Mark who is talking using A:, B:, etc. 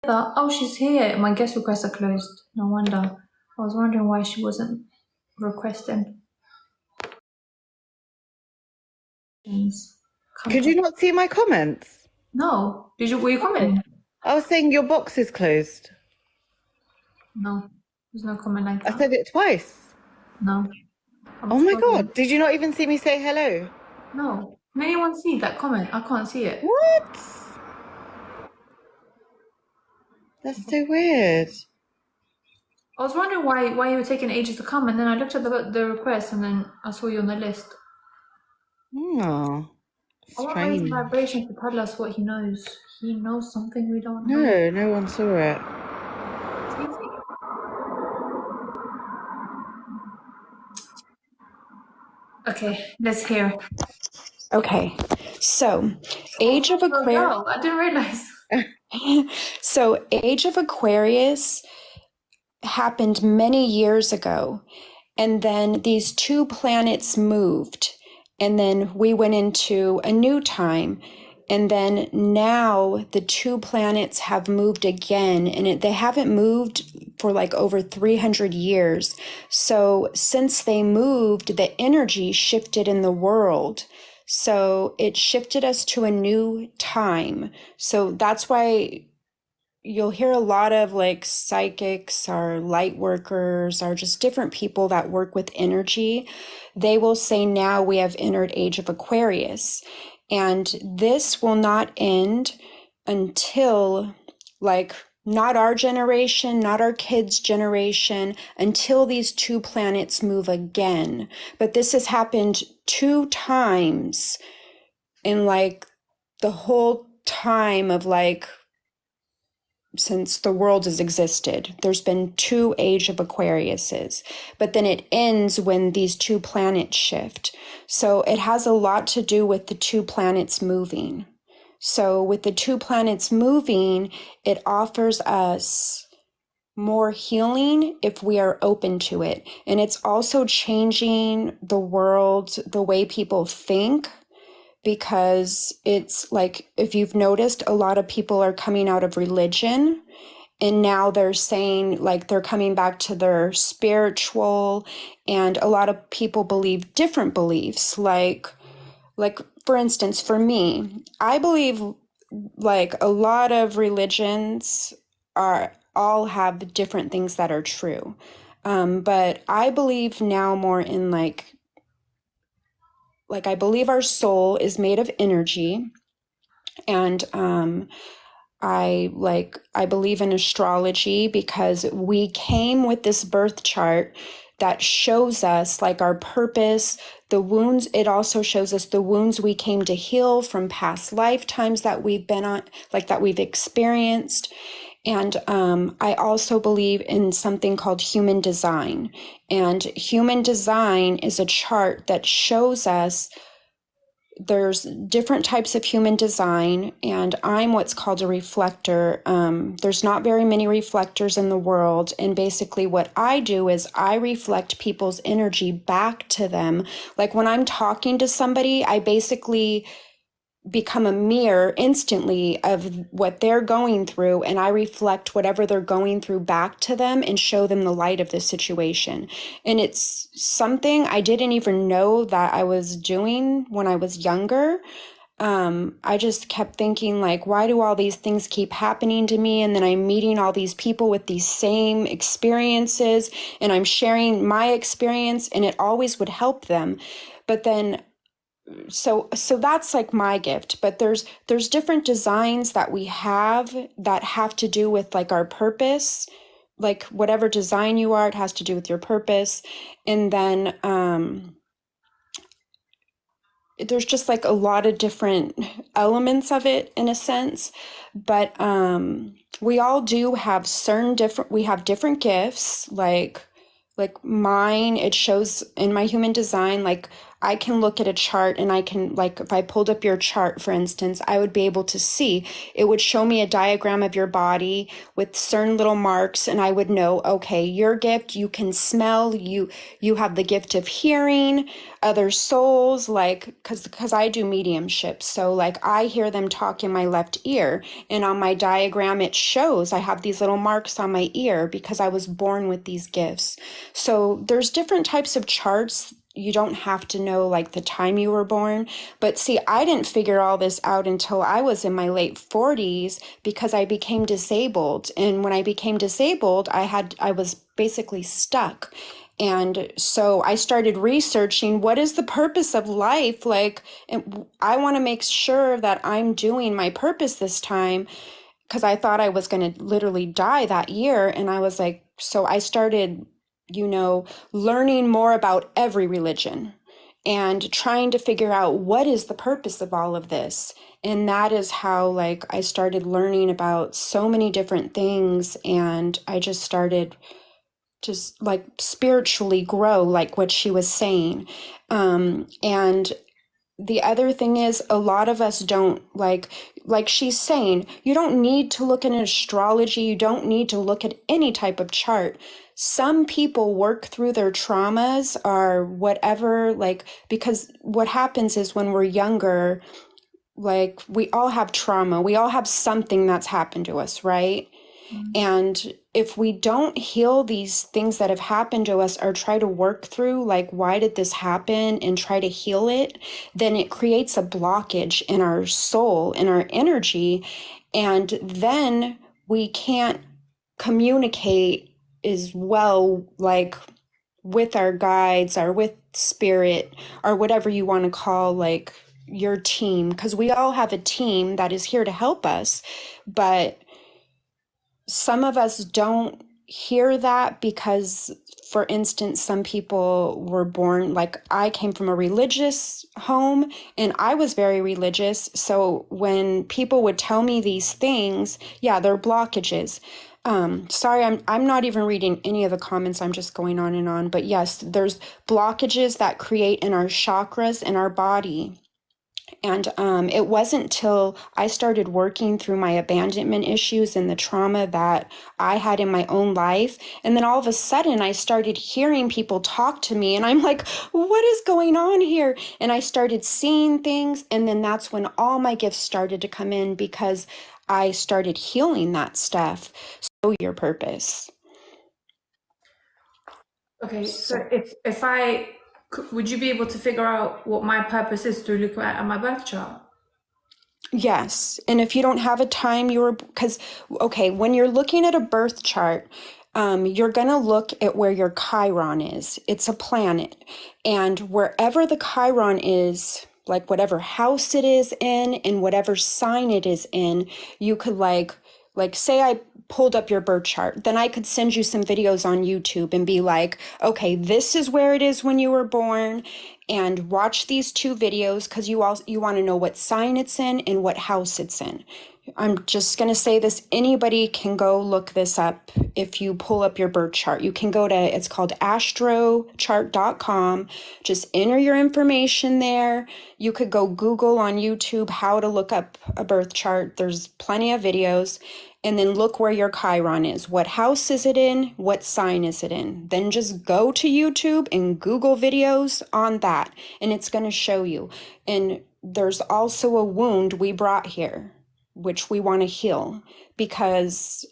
A: Oh, she's here. My guest requests are closed. No wonder. I was wondering why she wasn't requesting.
B: Could you not see my comments?
A: No. Were you commenting?
B: I was saying your box is closed.
A: No. There's no comment like
B: I
A: that.
B: said it twice.
A: No.
B: Oh my God. Did you not even see me say hello?
A: No. Can anyone see that comment? I can't see it.
B: What? That's so weird.
A: I was wondering why you were taking ages to come, and then I looked at the request, and then I saw you on the list.
B: Oh,
A: I want raise
B: strange.
A: vibration to tell us what he knows. He knows something we don't know.
B: No, no one saw it.
A: It's easy. Okay, let's hear.
C: Okay, so Age of Aquarius.
A: I didn't realize.
C: So Age of Aquarius happened many years ago, and then these two planets moved, and then we went into a new time. And then now the two planets have moved again, and they haven't moved for like over 300 years. So since they moved, the energy shifted in the world. So it shifted us to a new time. So that's why you'll hear a lot of like psychics or light workers or just different people that work with energy. They will say now we have entered Age of Aquarius. And this will not end until like not our generation, not our kids' generation, until these two planets move again. But this has happened 2 times in like the whole time of like since the world has existed. There's been 2 Age of Aquariuses, but then it ends when these 2 planets shift. So it has a lot to do with the 2 planets moving. So with the 2 planets moving, it offers us more healing if we are open to it. And it's also changing the world, the way people think, because it's like, if you've noticed, a lot of people are coming out of religion, and now they're saying like they're coming back to their spiritual, and a lot of people believe different beliefs. Like for instance, for me, I believe like a lot of religions are all have different things that are true. But I believe now more in like I believe our soul is made of energy, and I believe in astrology because we came with this birth chart that shows us like our purpose, the wounds. It also shows us the wounds we came to heal from past lifetimes that we've been on, like that we've experienced. And I also believe in something called human design. And human design is a chart that shows us there's different types of human design, and I'm what's called a reflector. There's not very many reflectors in the world, and basically what I do is I reflect people's energy back to them. Like when I'm talking to somebody, I basically become a mirror instantly of what they're going through, and I reflect whatever they're going through back to them and show them the light of the situation. And it's something I didn't even know that I was doing when I was younger. I just kept thinking like, why do all these things keep happening to me? And then I'm meeting all these people with these same experiences, and I'm sharing my experience, and it always would help them. But then so that's like my gift. But there's different designs that we have that have to do with like our purpose. Like whatever design you are, it has to do with your purpose. And then there's just like a lot of different elements of it in a sense. But we all do have we have different gifts. Like mine, it shows in my human design, like I can look at a chart and I can, like, if I pulled up your chart, for instance, I would be able to see, it would show me a diagram of your body with certain little marks, and I would know, okay, your gift, you can smell, you have the gift of hearing other souls, like, because I do mediumship. So like I hear them talk in my left ear, and on my diagram, it shows I have these little marks on my ear because I was born with these gifts. So there's different types of charts. You don't have to know like the time you were born. But see, I didn't figure all this out until I was in my late 40s because I became disabled. And when I became disabled, I was basically stuck. And so I started researching, what is the purpose of life? Like, I want to make sure that I'm doing my purpose this time, because I thought I was going to literally die that year. And I was like, so I started, learning more about every religion and trying to figure out what is the purpose of all of this. And that is how, like, I started learning about so many different things. And I just started just like spiritually grow, like what she was saying. And the other thing is, a lot of us don't, like she's saying, you don't need to look at astrology. You don't need to look at any type of chart. Some people work through their traumas or whatever, like, because what happens is when we're younger, like, we all have trauma. We all have something that's happened to us, right? And if we don't heal these things that have happened to us or try to work through, like, why did this happen, and try to heal it, then it creates a blockage in our soul, in our energy. And then we can't communicate as well, like, with our guides or with spirit or whatever you want to call, like, your team, because we all have a team that is here to help us. But some of us don't hear that because, for instance, some people were born, like, I came from a religious home and I was very religious. So when people would tell me these things, yeah, they're blockages. Sorry, I'm not even reading any of the comments. I'm just going on and on. But yes, there's blockages that create in our chakras in our body. And it wasn't till I started working through my abandonment issues and the trauma that I had in my own life. And then all of a sudden I started hearing people talk to me and I'm like, what is going on here? And I started seeing things. And then that's when all my gifts started to come in, because I started healing that stuff. So your purpose.
A: Okay, so if I would you be able to figure out what my purpose is through looking at my birth chart?
C: Yes. And if you don't have a time, when you're looking at a birth chart, you're going to look at where your Chiron is. It's a planet. And wherever the Chiron is, like whatever house it is in and whatever sign it is in, you could like say I pulled up your birth chart, then I could send you some videos on YouTube and be like, okay, this is where it is when you were born, and watch these 2 videos because you want to know what sign it's in and what house it's in. I'm just going to say this, anybody can go look this up. If you pull up your birth chart, you can go to, it's called astrochart.com. Just enter your information there. You could go Google on YouTube how to look up a birth chart. There's plenty of videos. And then look where your Chiron is. What house is it in? What sign is it in? Then just go to YouTube and Google videos on that, and it's going to show you. And there's also a wound we brought here, which we want to heal, because